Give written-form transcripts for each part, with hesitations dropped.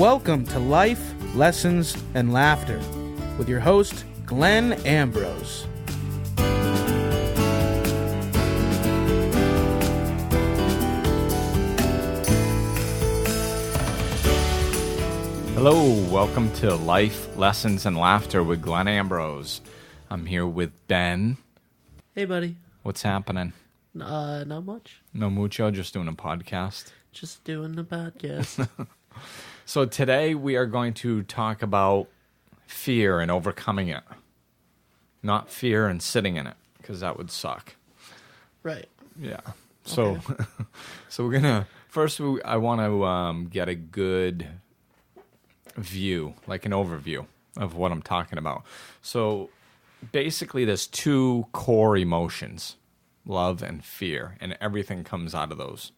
Welcome to Life, Lessons, and Laughter with your host, Glenn Ambrose. Hello, welcome to Life, Lessons, and Laughter with Glenn Ambrose. I'm here with Ben. Hey, buddy. What's happening? Not much. No mucho, just doing a podcast. Just doing the podcast. So today we are going to talk about fear and overcoming it. Not fear and sitting in it, because that would suck. Right. Yeah. So, Okay. so we're gonna first. I want to get a good view, like an overview of what I'm talking about. So, basically, there's two core emotions: love and fear, and everything comes out of those.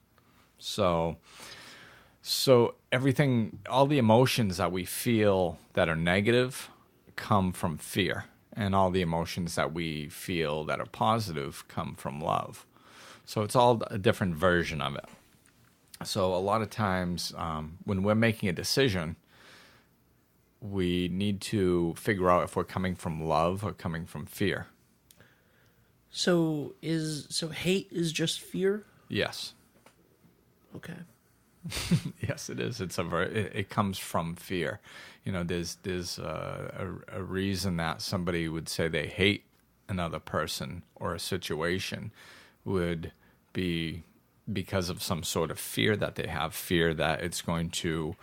So everything, all the emotions that we feel that are negative come from fear, and all the emotions that we feel that are positive come from love. So it's all a different version of it. So a lot of times when we're making a decision, we need to figure out if we're coming from love or coming from fear. So hate is just fear? Yes. Okay. Yes, it is. It comes from fear. You know, there's a reason that somebody would say they hate another person or a situation would be because of some sort of fear that they have, fear that it's going to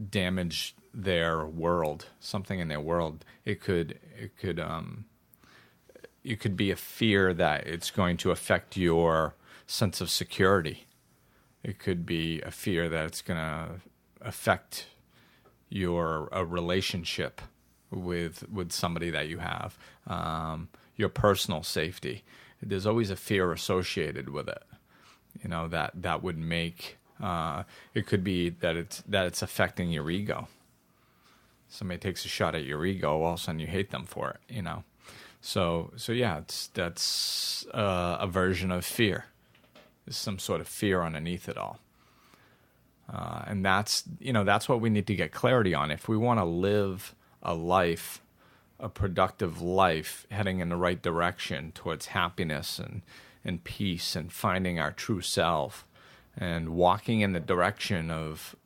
damage their world, something in their world. It could be a fear that it's going to affect your sense of security. It could be a fear that it's going to affect your relationship with somebody that you have, your personal safety. There's always a fear associated with it. You know, that would make it could be that it's affecting your ego. Somebody takes a shot at your ego, all of a sudden you hate them for it. You know, so yeah, that's a version of fear. There's some sort of fear underneath it all. And that's what we need to get clarity on. If we want to live a productive life, heading in the right direction towards happiness and peace and finding our true self and walking in the direction of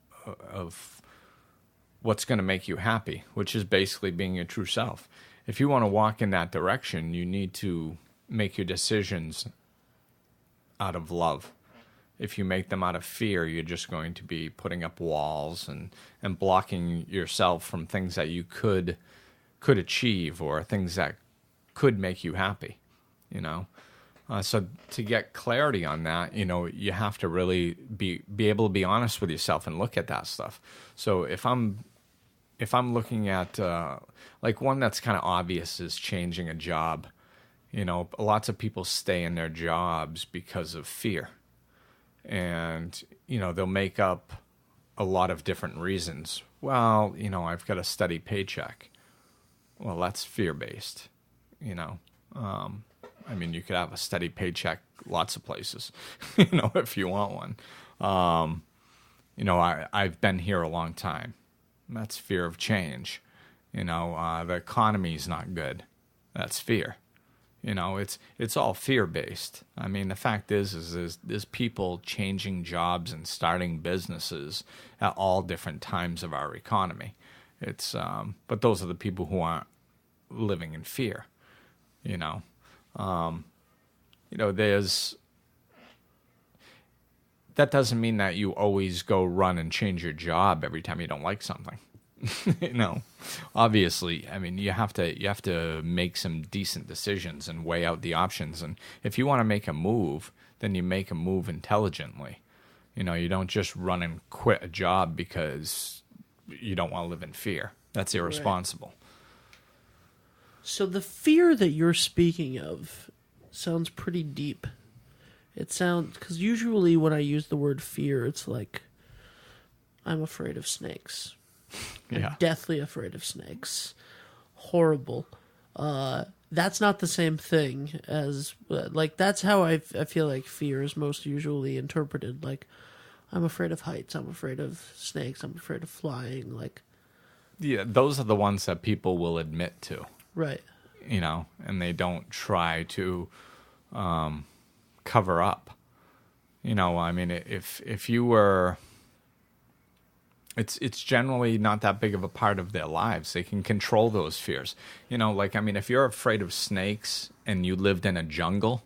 what's going to make you happy, which is basically being your true self. If you want to walk in that direction, you need to make your decisions out of love. If you make them out of fear, you're just going to be putting up walls and blocking yourself from things that you could achieve or things that could make you happy, you know. So to get clarity on that, you know, you have to really be able to be honest with yourself and look at that stuff. So if I'm looking at like one that's kind of obvious is changing a job. You know, lots of people stay in their jobs because of fear. And, you know, they'll make up a lot of different reasons. Well, you know, I've got a steady paycheck. Well, that's fear-based, you know. I mean, you could have a steady paycheck lots of places, you know, if you want one. You know, I've been here a long time. That's fear of change. You know, the economy's not good. That's fear. You know, it's all fear-based. I mean, the fact is there's people changing jobs and starting businesses at all different times of our economy. But those are the people who aren't living in fear. You know, that doesn't mean that you always go run and change your job every time you don't like something. You know, obviously, I mean, you have to make some decent decisions and weigh out the options. And if you want to make a move, then you make a move intelligently. You know, you don't just run and quit a job because you don't want to live in fear. That's irresponsible. Right. So the fear that you're speaking of sounds pretty deep. It sounds, because usually when I use the word fear, it's like, I'm afraid of snakes. Yeah. I'm deathly afraid of snakes. Horrible. That's not the same thing as, like, that's how I feel like fear is most usually interpreted. Like, I'm afraid of heights. I'm afraid of snakes. I'm afraid of flying. Like, Yeah, those are the ones that people will admit to, right. and they don't try to cover up. I mean, if you were, it's generally not that big of a part of their lives. They can control those fears. If you're afraid of snakes and you lived in a jungle,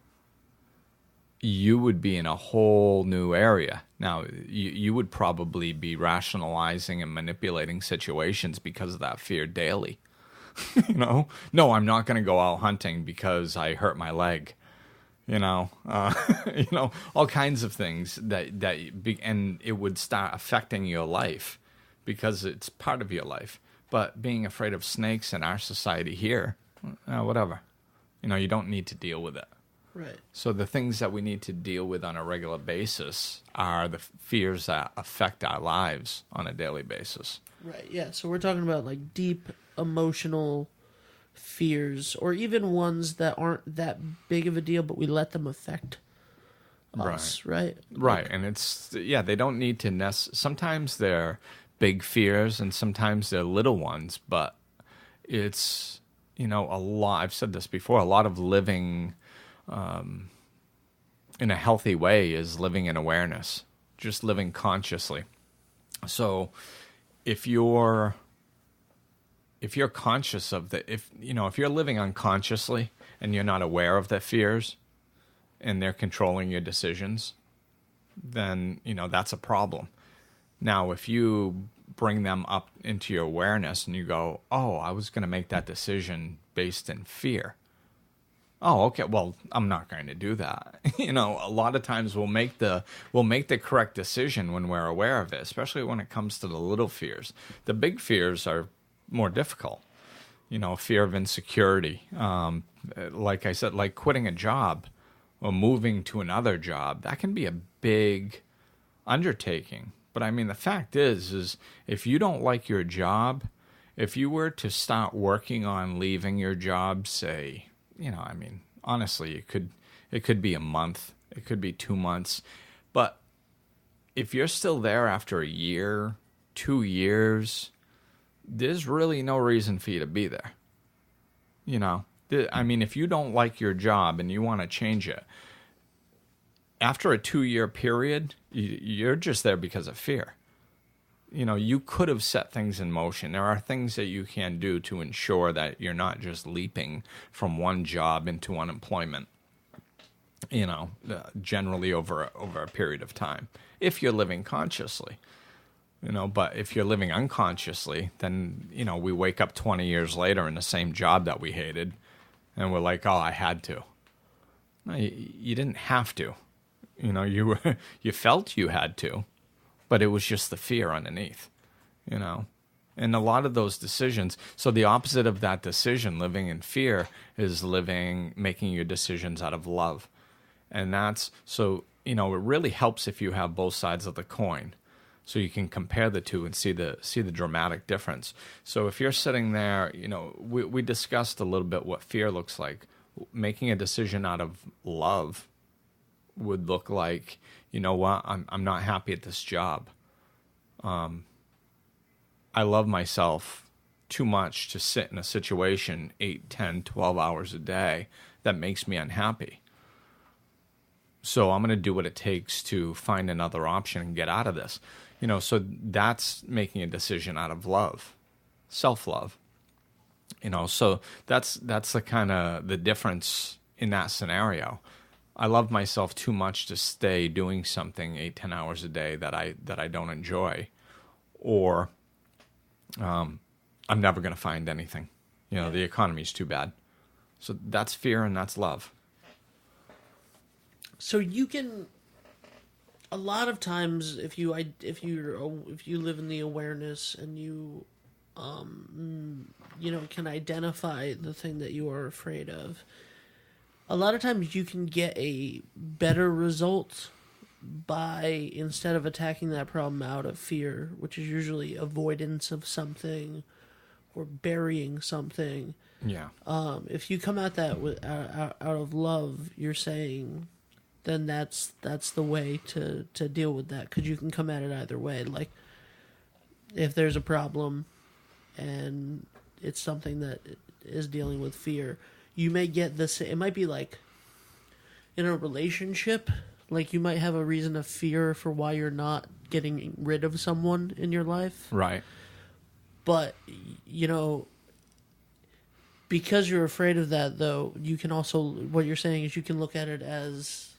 you would be in a whole new area. Now, you would probably be rationalizing and manipulating situations because of that fear daily. No, I'm not going to go out hunting because I hurt my leg. All kinds of things and it would start affecting your life because it's part of your life. But being afraid of snakes in our society here, whatever, you don't need to deal with it. Right. So the things that we need to deal with on a regular basis are the fears that affect our lives on a daily basis. Right, yeah. So we're talking about like deep emotional fears, or even ones that aren't that big of a deal, but we let them affect us, right? Right, and they don't need to sometimes they're big fears and sometimes they're little ones, but it's, a lot, I've said this before, a lot of living in a healthy way is living in awareness, just living consciously. So if you're conscious of if you're living unconsciously and you're not aware of the fears and they're controlling your decisions, then, that's a problem. Now, if you bring them up into your awareness and you go, oh, I was going to make that decision based in fear. Oh, okay. Well, I'm not going to do that. A lot of times we'll make the correct decision when we're aware of it, especially when it comes to the little fears. The big fears are more difficult. Fear of insecurity. Like I said, like quitting a job or moving to another job, that can be a big undertaking. But I mean, the fact is if you don't like your job, if you were to start working on leaving your job, say, honestly, it could be a month, it could be 2 months, but if you're still there after a year, 2 years, there's really no reason for you to be there. If you don't like your job and you want to change it, after a 2-year period, you're just there because of fear. You could have set things in motion. There are things that you can do to ensure that you're not just leaping from one job into unemployment, generally over a period of time, if you're living consciously. But if you're living unconsciously, then, we wake up 20 years later in the same job that we hated, and we're like, oh, I had to. No, you didn't have to. You felt you had to, but it was just the fear underneath, And a lot of those decisions, so the opposite of that decision, living in fear, is making your decisions out of love. And that's, so, it really helps if you have both sides of the coin. So you can compare the two and see the dramatic difference. So if you're sitting there, we discussed a little bit what fear looks like. Making a decision out of love would look like, what, I'm not happy at this job. I love myself too much to sit in a situation 8, 10, 12 hours a day that makes me unhappy. So I'm going to do what it takes to find another option and get out of this. So that's making a decision out of love, self-love. So that's the kind of the difference in that scenario. I love myself too much to stay doing something 8, 10 hours a day that I don't enjoy, or I'm never going to find anything. The economy's too bad. So that's fear and that's love. So you can, a lot of times, if you live in the awareness and you can identify the thing that you are afraid of, a lot of times you can get a better result by, instead of attacking that problem out of fear, which is usually avoidance of something or burying something. Yeah. If you come at that out of love, you're saying, then that's the way to deal with that, because you can come at it either way. Like, if there's a problem and it's something that is dealing with fear, you may get this. It might be like in a relationship, like you might have a reason of fear for why you're not getting rid of someone in your life. Right. But, you know, because you're afraid of that, though, you can also, what you're saying is you can look at it as,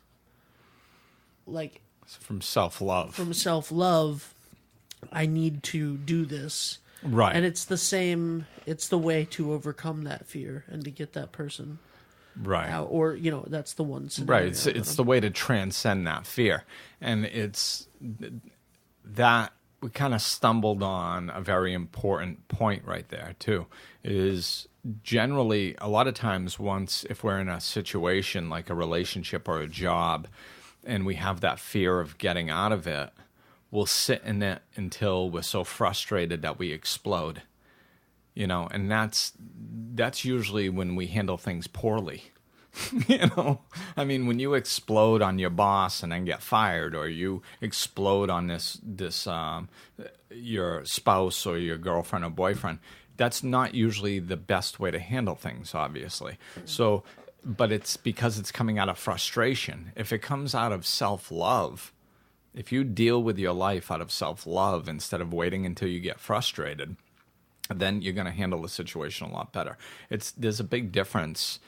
like... From self-love. From self-love, I need to do this. Right. And it's the same, it's the way to overcome that fear and to get that person right out. Or, you know, that's the one scenario. Right. It's the way to transcend that fear. And it's that we kind of stumbled on a very important point right there, too, is generally a lot of times if we're in a situation like a relationship or a job and we have that fear of getting out of it, we'll sit in it until we're so frustrated that we explode, you know, and that's usually when we handle things poorly. You know, I mean, when you explode on your boss and then get fired, or you explode on your spouse or your girlfriend or boyfriend, that's not usually the best way to handle things, obviously. So, but it's because it's coming out of frustration. If it comes out of self-love, if you deal with your life out of self-love instead of waiting until you get frustrated, then you're going to handle the situation a lot better. There's a big difference.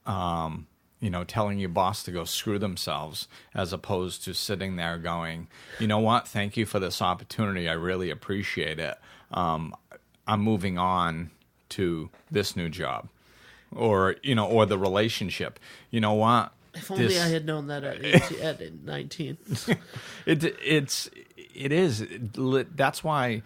You know, telling your boss to go screw themselves as opposed to sitting there going, you know what, thank you for this opportunity. I really appreciate it. I'm moving on to this new job, or, you know, or the relationship. You know what? If only I had known that at 19. It is. That's why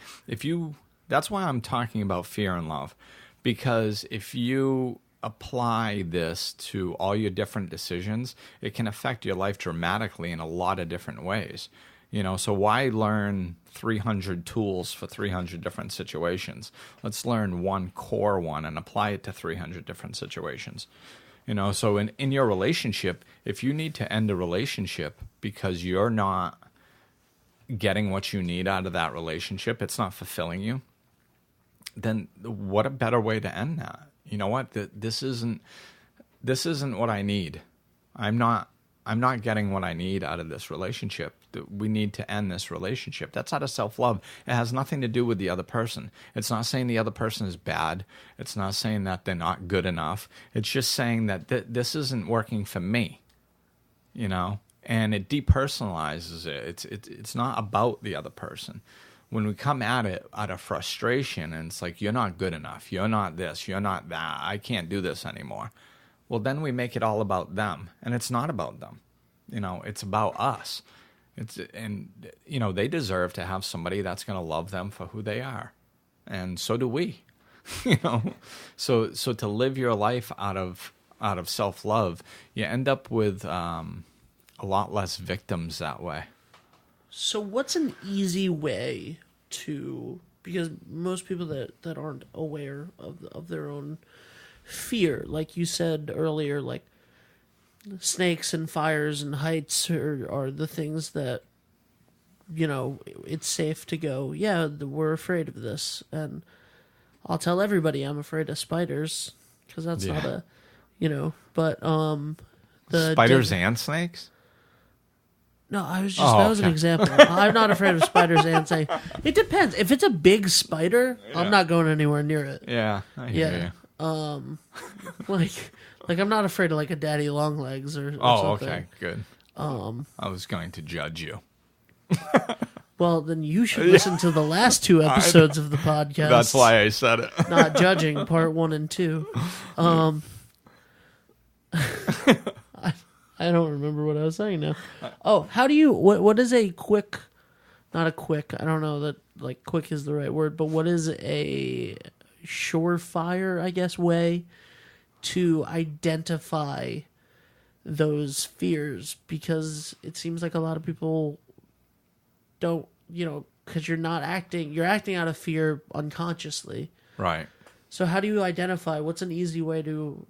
I'm talking about fear and love, because if you apply this to all your different decisions, it can affect your life dramatically in a lot of different ways. You know, so why learn 300 tools for 300 different situations? Let's learn one core one and apply it to 300 different situations. You know, so in your relationship, if you need to end a relationship because you're not getting what you need out of that relationship, it's not fulfilling you, then what a better way to end that? You know what? This isn't what I need. I'm not getting what I need out of this relationship. We need to end this relationship. That's out of self-love. It has nothing to do with the other person. It's not saying the other person is bad. It's not saying that they're not good enough. It's just saying that this isn't working for me, you know? And it depersonalizes it. It's not about the other person. When we come at it out of frustration and it's like, you're not good enough, you're not this, you're not that, I can't do this anymore. Well, then we make it all about them. And it's not about them. You know, it's about us. And, you know, they deserve to have somebody that's going to love them for who they are. And so do we. You know, so to live your life out of self-love, you end up with a lot less victims that way. So what's an easy way to, because most people that aren't aware of their own fear, like you said earlier, like snakes and fires and heights are the things that, you know, it's safe to go, yeah, we're afraid of this. And I'll tell everybody I'm afraid of spiders, because that's not a, you know, but the spiders and snakes? No, I was just, that was an example. I'm not afraid of spiders and snakes. It depends. If it's a big spider, I'm not going anywhere near it. Yeah, I hear you. Like I'm not afraid of like a daddy long legs or something. Okay, good. I was going to judge you. Well, then you should listen to the last two episodes of the podcast. That's why I said it. Not judging, part 1 and 2. I don't remember what I was saying now. Oh, how do you, what is a quick, not a quick, I don't know that like quick is the right word, but what is a surefire, I guess, way to identify those fears? Because it seems like a lot of people don't, you know, because you're acting out of fear unconsciously. Right. So how do you identify, what's an easy way to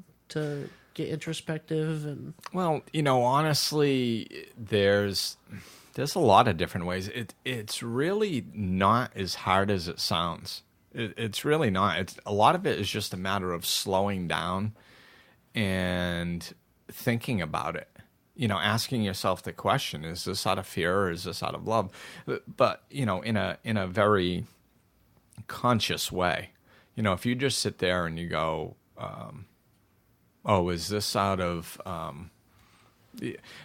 get introspective and... Well, honestly, there's a lot of different ways. It's really not as hard as it sounds. It's really not. A lot of it is just a matter of slowing down and thinking about it. Asking yourself the question: is this out of fear or is this out of love? But in a very conscious way. If you just sit there and you go, "Oh, is this out of..."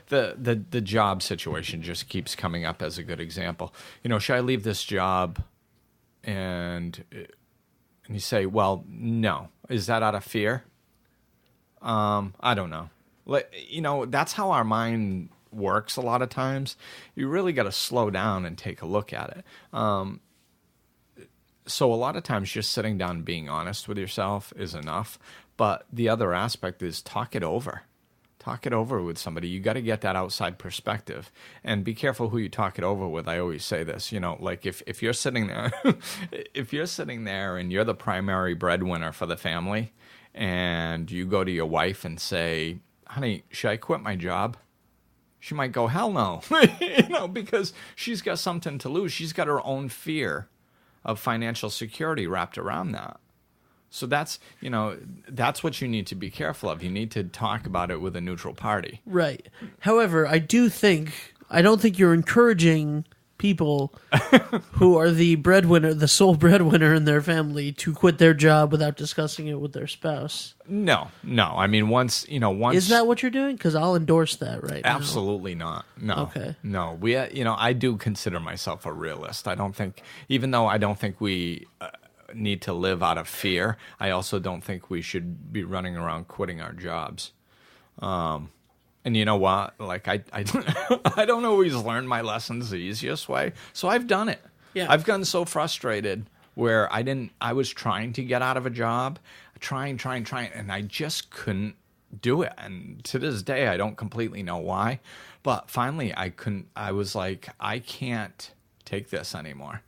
The job situation just keeps coming up as a good example. Should I leave this job? And you say, well, no. Is that out of fear? I don't know. That's how our mind works a lot of times. You really got to slow down and take a look at it. So a lot of times just sitting down and being honest with yourself is enough. But the other aspect is talk it over. Talk it over with somebody. You got to get that outside perspective, and be careful who you talk it over with. I always say this, like if you're sitting there, if you're sitting there and you're the primary breadwinner for the family, and you go to your wife and say, "Honey, should I quit my job?" She might go, "Hell no," because she's got something to lose. She's got her own fear of financial security wrapped around that. So that's what you need to be careful of. You need to talk about it with a neutral party. Right. However, I don't think you're encouraging people who are the breadwinner, the sole breadwinner in their family, to quit their job without discussing it with their spouse. No. I mean, once is that what you're doing? Because I'll endorse that right now. Absolutely not. No. Okay. No. I do consider myself a realist. Even though I don't think we need to live out of fear, I also don't think we should be running around quitting our jobs. And you know what? Like I don't always learn my lessons the easiest way, so I've done it. Yeah. I've gotten so frustrated where I was trying to get out of a job, trying, and I just couldn't do it. And to this day, I don't completely know why, but finally I couldn't. I was like, I can't take this anymore.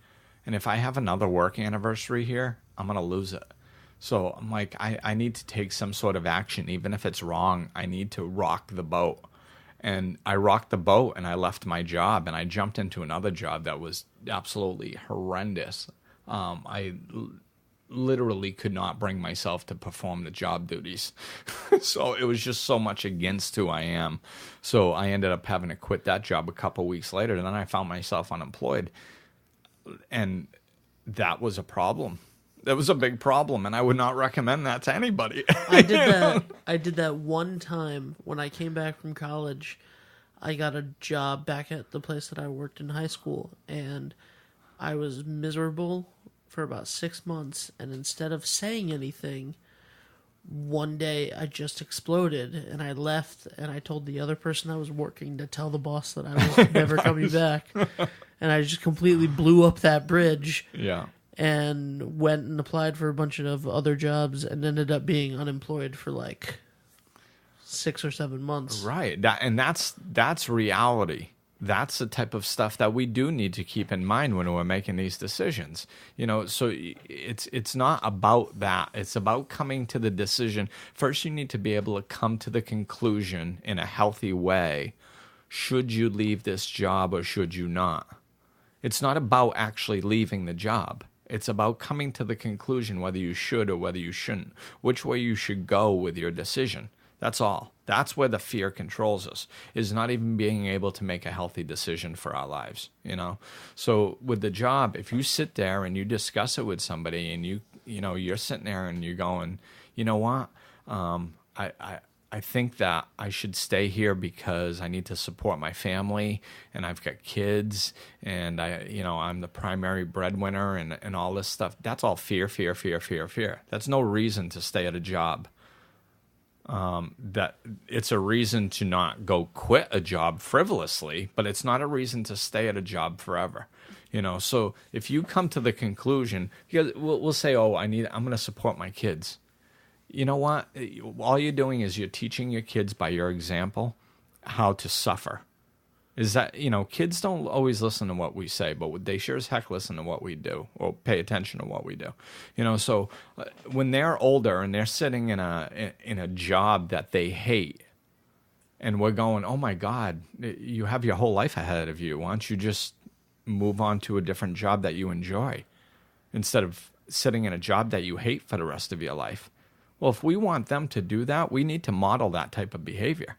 And if I have another work anniversary here, I'm going to lose it. So I'm like, I need to take some sort of action. Even if it's wrong, I need to rock the boat. And I rocked the boat and I left my job and I jumped into another job that was absolutely horrendous. I literally could not bring myself to perform the job duties. So it was just so much against who I am. So I ended up having to quit that job a couple weeks later. And then I found myself unemployed. And that was a problem. That was a big problem, and I would not recommend that to anybody. I did that one time when I came back from college. I got a job back at the place that I worked in high school, and I was miserable for about 6 months. And instead of saying anything, one day I just exploded, and I left, and I told the other person I was working to tell the boss that I was never coming back. And I just completely blew up that bridge. Yeah. And went and applied for a bunch of other jobs and ended up being unemployed for like 6 or 7 months. Right. That's reality. That's the type of stuff that we do need to keep in mind when we're making these decisions. So it's not about that. It's about coming to the decision. First, you need to be able to come to the conclusion in a healthy way. Should you leave this job or should you not? It's not about actually leaving the job. It's about coming to the conclusion whether you should or whether you shouldn't, which way you should go with your decision. That's all. That's where the fear controls us, is not even being able to make a healthy decision for our lives, So with the job, if you sit there and you discuss it with somebody and you're sitting there and you're going, you know what, I think that I should stay here because I need to support my family and I've got kids and I'm the primary breadwinner and all this stuff. That's all fear. That's no reason to stay at a job. That it's a reason to not go quit a job frivolously, but it's not a reason to stay at a job forever. So if you come to the conclusion, because we'll say, I'm going to support my kids. You know what? All you're doing is you're teaching your kids by your example how to suffer. is that, kids don't always listen to what we say, but they sure as heck listen to what we do or pay attention to what we do. So when they're older and they're sitting in a job that they hate, and we're going, oh my God, you have your whole life ahead of you. Why don't you just move on to a different job that you enjoy instead of sitting in a job that you hate for the rest of your life? Well, if we want them to do that, we need to model that type of behavior.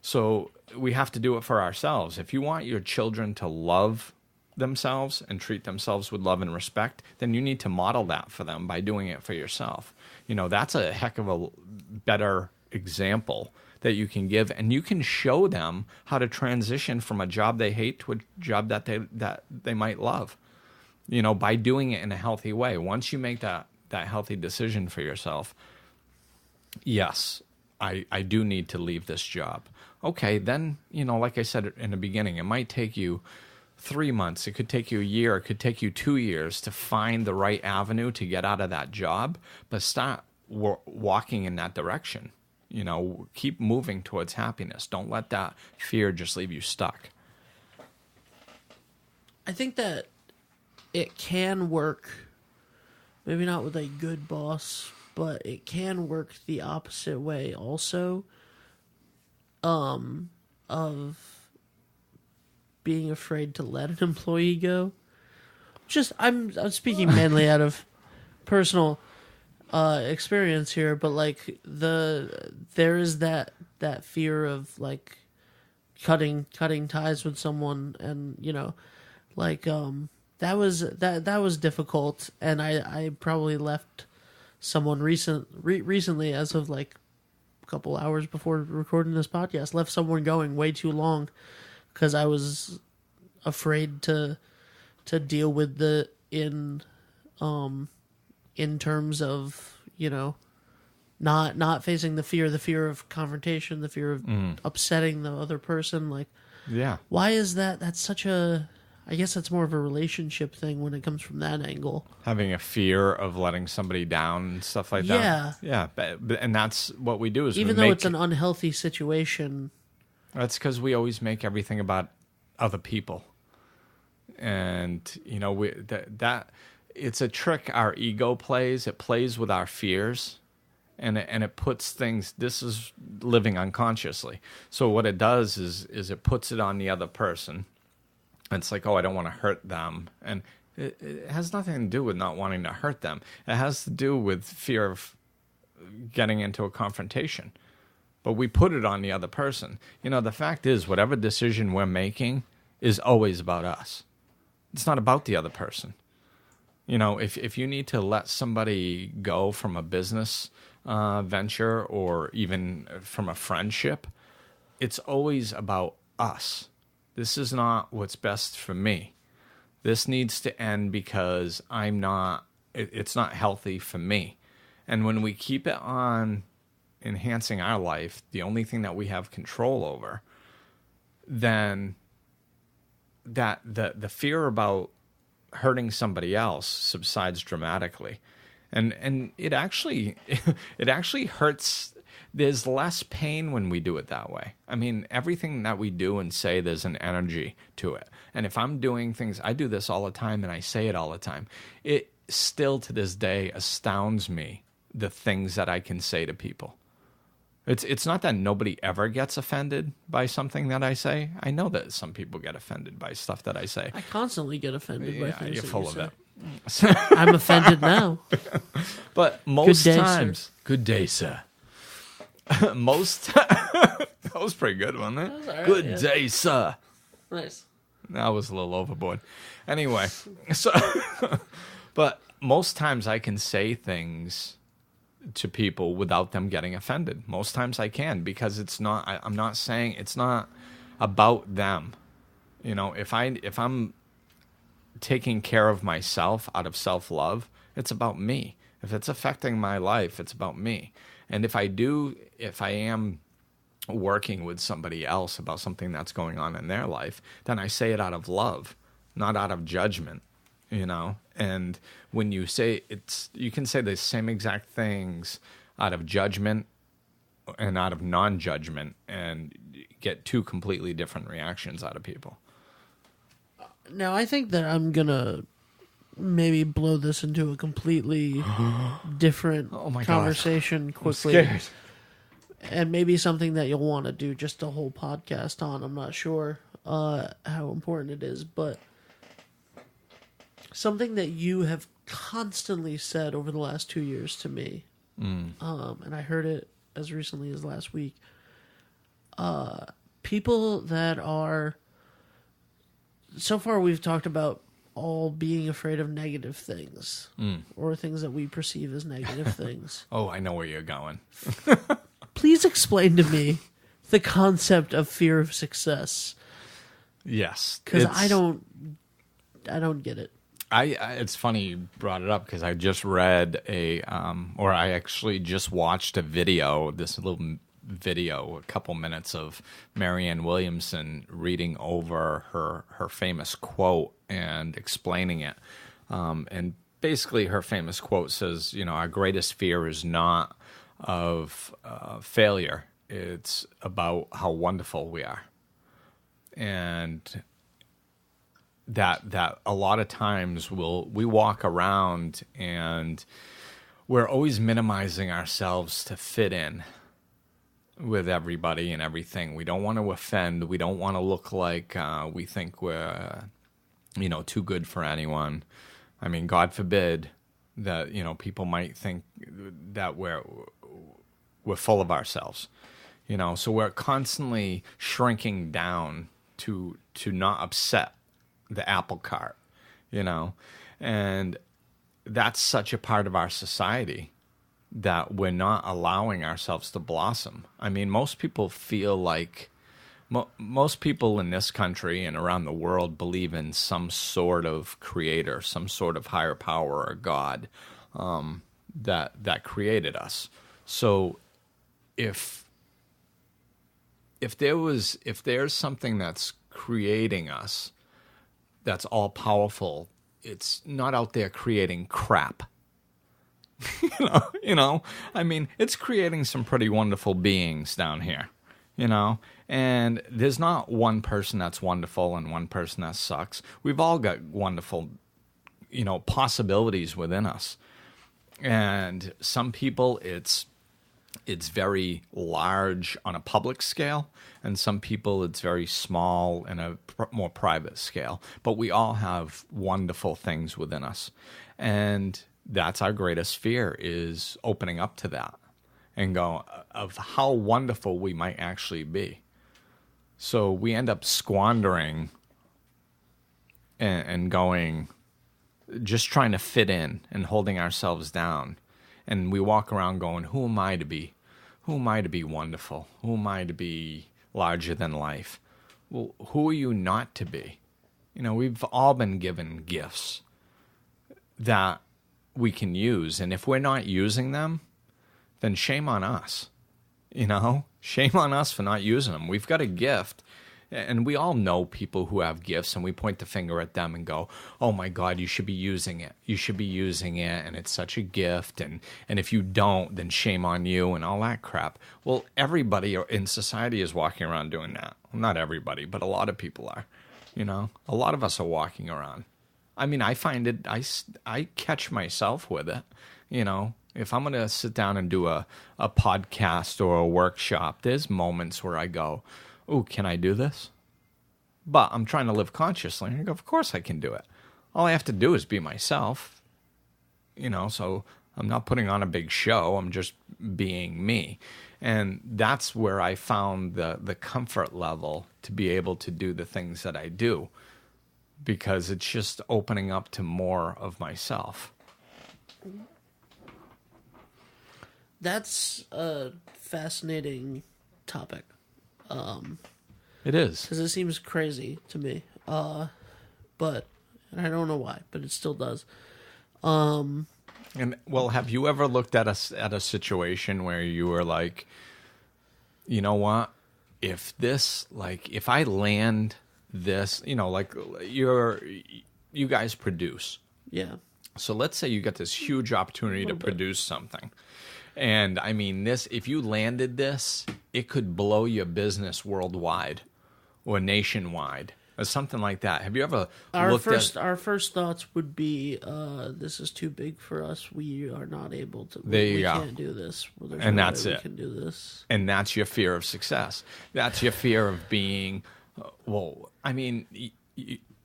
So we have to do it for ourselves. If you want your children to love themselves and treat themselves with love and respect, then you need to model that for them by doing it for yourself. That's a heck of a better example that you can give, and you can show them how to transition from a job they hate to a job that they might love, by doing it in a healthy way. Once you make that healthy decision for yourself, yes, I do need to leave this job. Okay, then, like I said in the beginning, it might take you 3 months. It could take you a year. It could take you 2 years to find the right avenue to get out of that job, but start walking in that direction. Keep moving towards happiness. Don't let that fear just leave you stuck. I think that it can work, maybe not with a good boss, but it can work the opposite way also, of being afraid to let an employee go. I'm speaking mainly out of personal experience here, but like there is that fear of like cutting ties with someone, and that was difficult, and I probably left someone recently, as of like a couple hours before recording this podcast, left someone going way too long because I was afraid to deal with in terms of, not facing the fear of confrontation, the fear of upsetting the other person. Like, yeah, why is that? That's such a, I guess that's more of a relationship thing when it comes from that angle. Having a fear of letting somebody down and stuff like that. Yeah. And that's what we do is even though it's an unhealthy situation. That's because we always make everything about other people. And, that it's a trick our ego plays. It plays with our fears, and it puts things. This is living unconsciously. So what it does is it puts it on the other person. It's like, oh, I don't want to hurt them, and it has nothing to do with not wanting to hurt them. It has to do with fear of getting into a confrontation. But we put it on the other person. The fact is, whatever decision we're making is always about us. It's not about the other person. If you need to let somebody go from a business venture or even from a friendship, it's always about us. This is not what's best for me. This needs to end because it's not healthy for me. And when we keep it on enhancing our life, the only thing that we have control over, then that the fear about hurting somebody else subsides dramatically. And it actually hurts. There's less pain when we do it that way. I mean, everything that we do and say, there's an energy to it. And if I'm doing things, I do this all the time and I say it all the time. It still to this day astounds me, the things that I can say to people. It's not that nobody ever gets offended by something that I say. I know that some people get offended by stuff that I say. I constly get offended by things you're that full you of say. it. I'm offended now. But most Good day, times, sir. Good day, sir. That was pretty good, wasn't it? That was all right, Good yeah. day, sir. Nice. That was a little overboard. Anyway, so but most times I can say things to people without them getting offended. Most times I can, because I'm not saying, it's not about them. If I'm taking care of myself out of self-love, it's about me. If it's affecting my life, it's about me. And if I am working with somebody else about something that's going on in their life, then I say it out of love, not out of judgment, And when you say you can say the same exact things out of judgment and out of non-judgment, and get two completely different reactions out of people. Now, I think that I'm going to maybe blow this into a completely different Oh my conversation I'm quickly. scared. And maybe something that you'll want to do just a whole podcast on. I'm not sure how important it is, but something that you have constantly said over the last 2 years to me, and I heard it as recently as last week, people that are... So far we've talked about all being afraid of negative things, or things that we perceive as negative things. Oh, I know where you're going. Please explain to me the concept of fear of success, Yes. because I don't get it. It's funny you brought it up because I just read or I actually just watched a video, this little video, a couple minutes of Marianne Williamson reading over her famous quote and explaining it. And basically her famous quote says, our greatest fear is not of failure. It's about how wonderful we are. And that a lot of times we walk around and we're always minimizing ourselves to fit in with everybody and everything. We don't want to offend. We don't want to look like we think we're too good for anyone. I mean, God forbid that people might think that we're full of ourselves. So we're constantly shrinking down to not upset the apple cart, and that's such a part of our society that we're not allowing ourselves to blossom. I mean, most people feel like most people in this country and around the world believe in some sort of creator, some sort of higher power or God that created us. So if there's something that's creating us, that's all powerful, it's not out there creating crap. I mean, it's creating some pretty wonderful beings down here, and there's not one person that's wonderful and one person that sucks. We've all got wonderful, possibilities within us. And some people, it's very large on a public scale, and some people it's very small in a more private scale. But we all have wonderful things within us, and that's our greatest fear, is opening up to that and go of how wonderful we might actually be. So we end up squandering and going, just trying to fit in and holding ourselves down. And we walk around going, who am I to be? Who am I to be wonderful? Who am I to be larger than life? Well, who are you not to be? We've all been given gifts that we can use. And if we're not using them, then shame on us. Shame on us for not using them. We've got a gift. And we all know people who have gifts, and we point the finger at them and go, oh my God, you should be using it. You should be using it, and it's such a gift. And if you don't, then shame on you and all that crap. Well, everybody in society is walking around doing that. Well, not everybody, but a lot of people are. A lot of us are walking around. I mean, I find it, I catch myself with it. If I'm going to sit down and do a podcast or a workshop, there's moments where I go, oh, can I do this? But I'm trying to live consciously. And I go, of course I can do it. All I have to do is be myself. So I'm not putting on a big show. I'm just being me. And that's where I found the comfort level to be able to do the things that I do, because it's just opening up to more of myself. That's a fascinating topic. It is. Because it seems crazy to me. But I don't know why, but it still does. And well, have you ever looked at a situation where you were like, you know what? If I land this, like you guys produce. Yeah. So let's say you got this huge opportunity to produce something. And I mean, if you landed this it could blow your business worldwide or nationwide or something like that. Have you ever looked at... Our first thoughts would be, this is too big for us. We are not able to. There you we go. can't do this. Well, there's And no that's way it. We can do this. And that's your fear of success. That's your fear of being,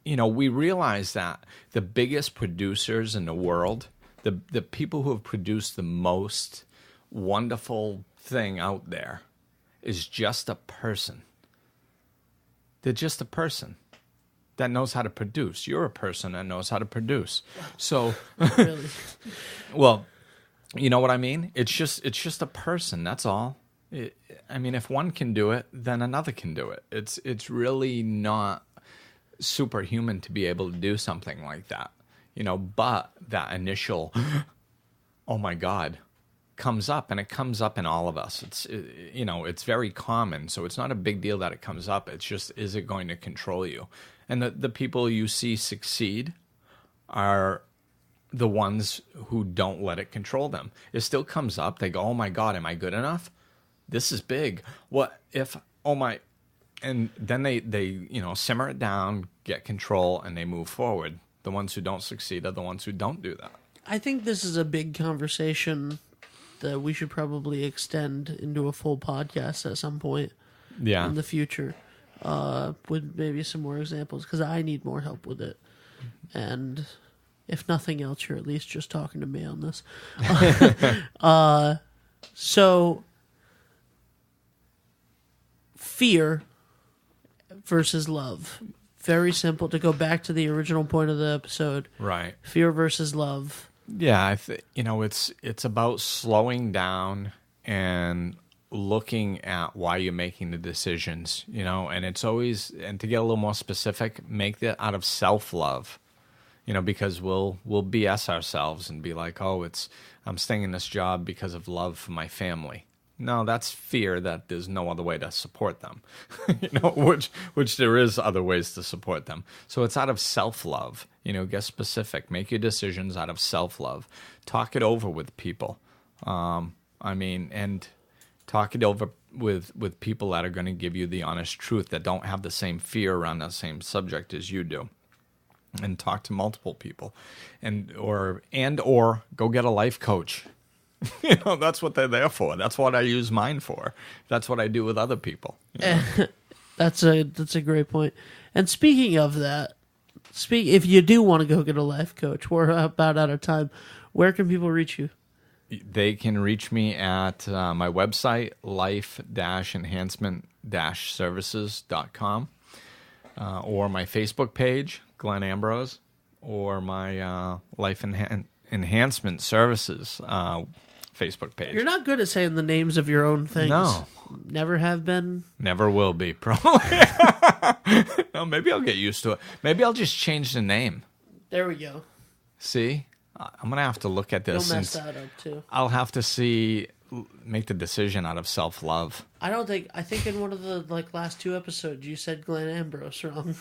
we realize that the biggest producers in the world, the people who have produced the most wonderful thing out there is just a person. They're just a person that knows how to produce. You're a person that knows how to produce. So, Really? well, you know what I mean? It's just a person. That's all. If one can do it, then another can do it. It's really not superhuman to be able to do something like that, but that initial, oh my God, comes up, and it comes up in all of us. It's very common, so it's not a big deal that it comes up. It's just, is it going to control you? And the people you see succeed are the ones who don't let it control them. It still comes up. They go, oh my God, am I good enough? This is big. What if, oh my, and then they simmer it down, get control, and they move forward. The ones who don't succeed are the ones who don't do that. I think this is a big conversation that we should probably extend into a full podcast at some point in the future, with maybe some more examples, because I need more help with it. And if nothing else, you're at least just talking to me on this. So, fear versus love. Very simple. To go back to the original point of the episode. Right. Fear versus love. Yeah, it's about slowing down and looking at why you're making the decisions, and it's always, and to get a little more specific, make that out of self-love, because we'll BS ourselves and be like, oh, I'm staying in this job because of love for my family. No, that's fear that there's no other way to support them, which there is other ways to support them. So it's out of self-love, get specific, make your decisions out of self-love, talk it over with people. And talk it over with people that are going to give you the honest truth, that don't have the same fear around the same subject as you do. And talk to multiple people, or go get a life coach. That's what they're there for. That's what I use mine for. That's what I do with other people. That's a great point. And speaking of that, if you do want to go get a life coach, we're about out of time. Where can people reach you? They can reach me at my website, life-enhancement-services.com, or my Facebook page, Glenn Ambrose, or my Life Enhancement Services Facebook page. You're not good at saying the names of your own things. No. Never have been. Never will be, probably. No, maybe I'll get used to it. Maybe I'll just change the name. There we go. See? I'm going to have to look at this. You'll mess that up, too. I'll have to make the decision out of self-love. I think in one of the last two episodes, you said Glenn Ambrose wrong.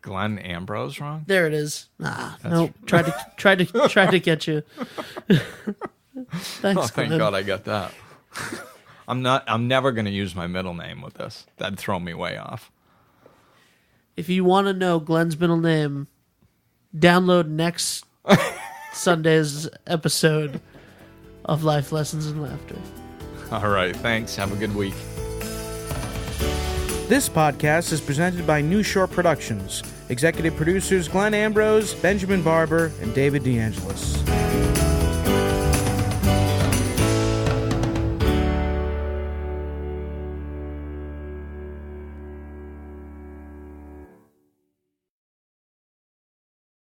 Glenn Ambrose wrong? There it is. Nope. Tried to get you. Thanks, thank Glenn. God I got that. I'm never going to use my middle name with this. That'd throw me way off. If you want to know Glenn's middle name, download next Sunday's episode of Life Lessons in Laughter. All right. Thanks. Have a good week. This podcast is presented by New Short Productions. Executive producers Glenn Ambrose, Benjamin Barber, and David DeAngelis.